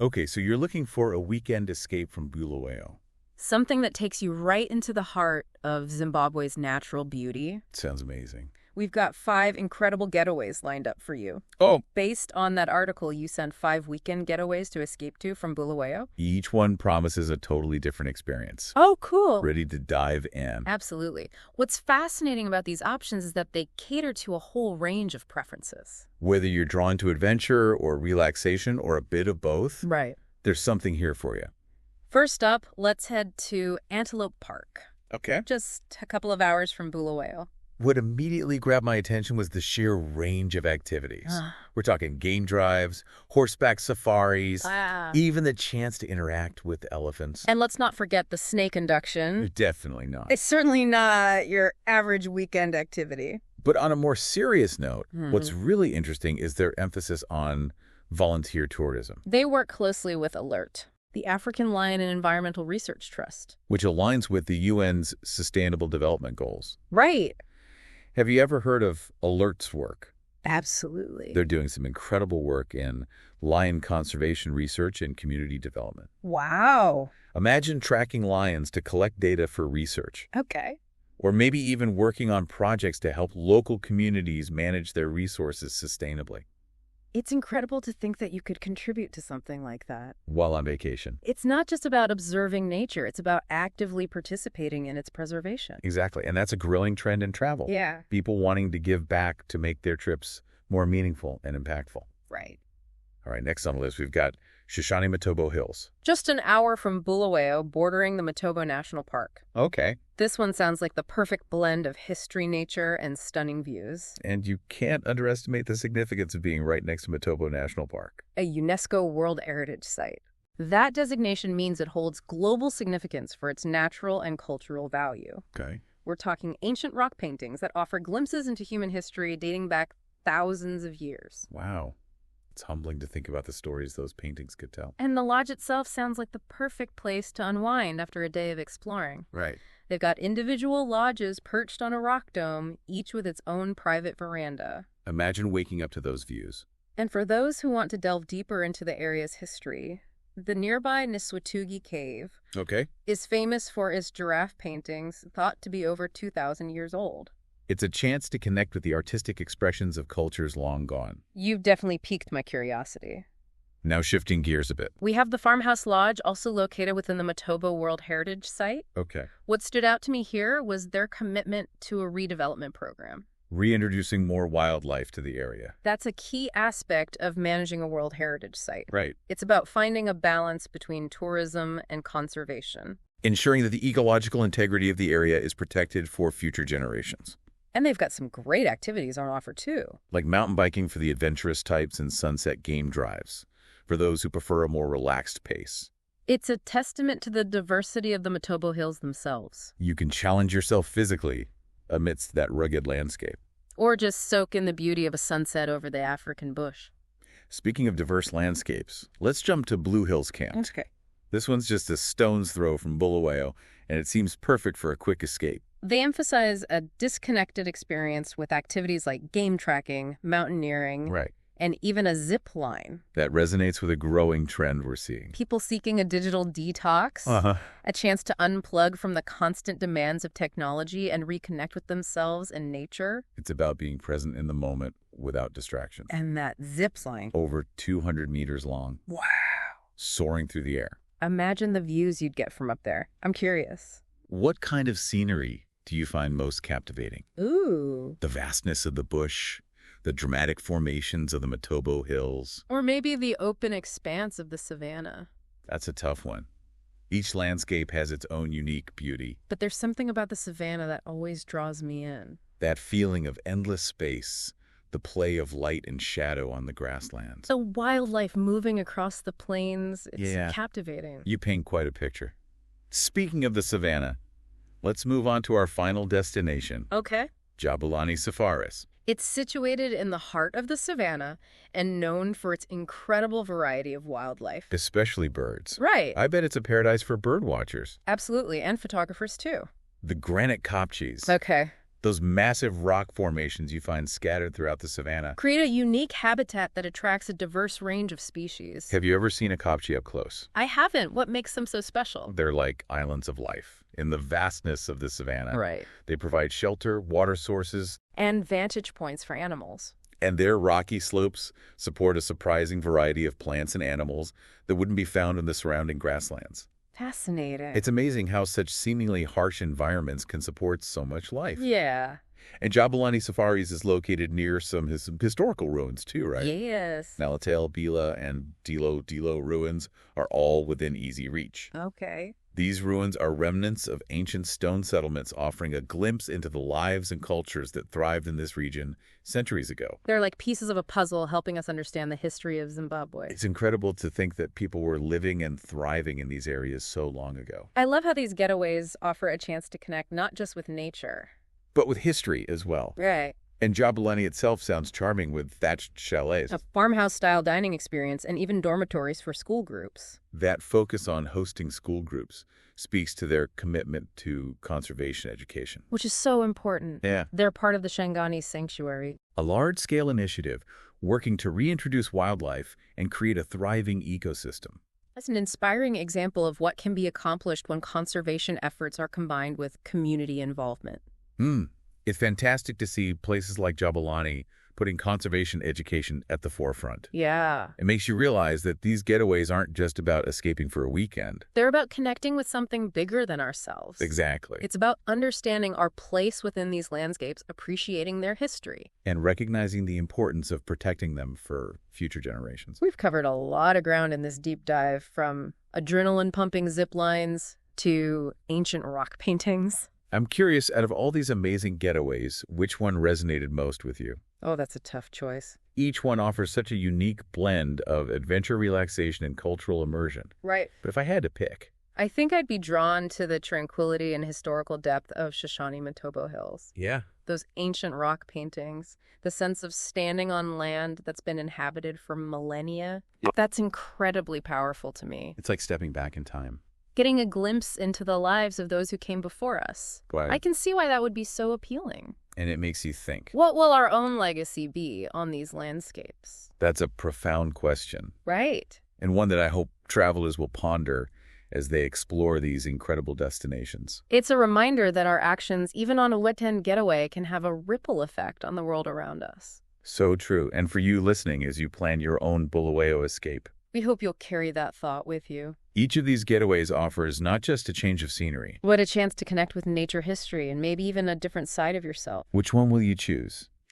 Okay, so you're looking for a weekend escape from Bulawayo. Something that takes you right into the heart of Zimbabwe's natural beauty. Sounds amazing. We've got 5 incredible getaways lined up for you. Oh, Based on that article, you sent 5 weekend getaways to escape to from Bulawayo. each one promises a totally different experience. Oh, cool. Ready to dive in. Absolutely. What's fascinating about these options is that they cater to a whole range of preferences. Whether you're drawn to adventure or relaxation or a bit of both, Right. there's something here for you. First up, let's head to Antelope Park, Okay. just a couple of hours from Bulawayo. What immediately grabbed my attention was the sheer range of activities. We're talking game drives, horseback safaris, even the chance to interact with elephants. And let's not forget the snake induction. Definitely not. It's certainly not your average weekend activity. But on a more serious note, what's really interesting is their emphasis on volunteer tourism, They work closely with ALERT, the African Lion and Environmental Research Trust. which aligns with the UN's Sustainable Development Goals. Right. Have you ever heard of ALERT's work? Absolutely. They're doing some incredible work in lion conservation research and community development. Wow. Imagine tracking lions to collect data for research, Okay. or maybe even working on projects to help local communities manage their resources sustainably It's incredible to think that you could contribute to something like that. while on vacation. It's not just about observing nature, it's about actively participating in its preservation. Exactly, and that's a growing trend in travel. Yeah. People wanting to give back to make their trips more meaningful and impactful. Right. All right, next on the list, we've got Matobo Hills. Just an hour from Bulawayo, bordering the Matobo National Park. Okay. This one sounds like the perfect blend of history, nature, and stunning views. And you can't underestimate the significance of being right next to Matobo National Park. A UNESCO World Heritage Site. That designation means it holds global significance for its natural and cultural value. Okay. We're talking ancient rock paintings that offer glimpses into human history dating back thousands of years. Wow. It's humbling to think about the stories those paintings could tell. And the lodge itself sounds like the perfect place to unwind after a day of exploring. Right. They've got individual lodges perched on a rock dome, each with its own private veranda. Imagine waking up to those views. And for those who want to delve deeper into the area's history, the nearby Niswatugi Cave Okay. is famous for its giraffe paintings thought to be over 2,000 years old. It's a chance to connect with the artistic expressions of cultures long gone. You've definitely piqued my curiosity. Now shifting gears a bit. We have the Farmhouse Lodge, also located within the Matobo World Heritage Site. Okay. What stood out to me here was their commitment to a redevelopment program. Reintroducing more wildlife to the area. That's a key aspect of managing a World Heritage Site. Right. It's about finding a balance between tourism and conservation. Ensuring that the ecological integrity of the area is protected for future generations. And they've got some great activities on offer, too. Like mountain biking for the adventurous types and sunset game drives for those who prefer a more relaxed pace. It's a testament to the diversity of the Matobo Hills themselves. You can challenge yourself physically amidst that rugged landscape. Or just soak in the beauty of a sunset over the African bush. Speaking of diverse landscapes, let's jump to Blue Hills Camp. Okay. This one's just a stone's throw from Bulawayo, and it seems perfect for a quick escape. They emphasize a disconnected experience with activities like game tracking, mountaineering, Right. and even a zip line. That resonates with a growing trend we're seeing. People seeking a digital detox, Uh-huh. a chance to unplug from the constant demands of technology and reconnect with themselves and nature. It's about being present in the moment without distractions. And that zip line. Over 200 meters long. Wow. Soaring through the air. Imagine the views you'd get from up there. I'm curious. What kind of scenery do you find most captivating? Ooh. The vastness of the bush, the dramatic formations of the Matobo Hills. Or maybe the open expanse of the savannah. That's a tough one. Each landscape has its own unique beauty. But there's something about the savannah that always draws me in. That feeling of endless space, the play of light and shadow on the grasslands. The wildlife moving across the plains, it's captivating. You paint quite a picture. Speaking of the savannah, let's move on to our final destination, Okay. Jabulani Safaris. It's situated in the heart of the savannah and known for its incredible variety of wildlife. Especially birds. Right. I bet it's a paradise for bird watchers. Absolutely, and photographers too. The granite kopjes. Okay. Those massive rock formations you find scattered throughout the savanna. Create a unique habitat that attracts a diverse range of species. Have you ever seen a kapchi up close? I haven't. What makes them so special? They're like islands of life in the vastness of the savanna. Right. They provide shelter, water sources, And vantage points for animals. and their rocky slopes support a surprising variety of plants and animals that wouldn't be found in the surrounding grasslands. Fascinating. It's amazing how such seemingly harsh environments can support so much life. Yeah. And Jabulani Safaris is located near some historical ruins too, right? Yes. Nalatel, Bila, and Dilo ruins are all within easy reach. Okay. These ruins are remnants of ancient stone settlements offering a glimpse into the lives and cultures that thrived in this region centuries ago. They're like pieces of a puzzle helping us understand the history of Zimbabwe. It's incredible to think that people were living and thriving in these areas so long ago. I love how these getaways offer a chance to connect not just with nature. But with history as well. Right. And Jabulani itself sounds charming with thatched chalets. A farmhouse-style dining experience and even dormitories for school groups. That focus on hosting school groups speaks to their commitment to conservation education. Which is so important. Yeah. They're part of the Shangani Sanctuary. A large-scale initiative working to reintroduce wildlife and create a thriving ecosystem. That's an inspiring example of what can be accomplished when conservation efforts are combined with community involvement. It's fantastic to see places like Jabulani putting conservation education at the forefront. Yeah. It makes you realize that these getaways aren't just about escaping for a weekend. They're about connecting with something bigger than ourselves. Exactly. It's about understanding our place within these landscapes, appreciating their history. And recognizing the importance of protecting them for future generations. We've covered a lot of ground in this deep dive, from adrenaline-pumping zip lines to ancient rock paintings. I'm curious, out of all these amazing getaways, which one resonated most with you? Oh, that's a tough choice. Each one offers such a unique blend of adventure, relaxation, and cultural immersion. Right. But if I had to pick, I think I'd be drawn to the tranquility and historical depth of Shoshone Matobo Hills. yeah, Those ancient rock paintings, the sense of standing on land that's been inhabited for millennia, that's incredibly powerful to me. it's like stepping back in time. Getting a glimpse into the lives of those who came before us. Right. I can see why that would be so appealing. And it makes you think. What will our own legacy be on these landscapes? That's a profound question, Right. and one that I hope travelers will ponder as they explore these incredible destinations. It's a reminder that our actions, even on a weekend getaway, can have a ripple effect on the world around us. So true. And for you listening as you plan your own Bulawayo escape, We hope you'll carry that thought with you. each of these getaways offers not just a change of scenery. What a chance to connect with nature history and maybe even a different side of yourself. Which one will you choose?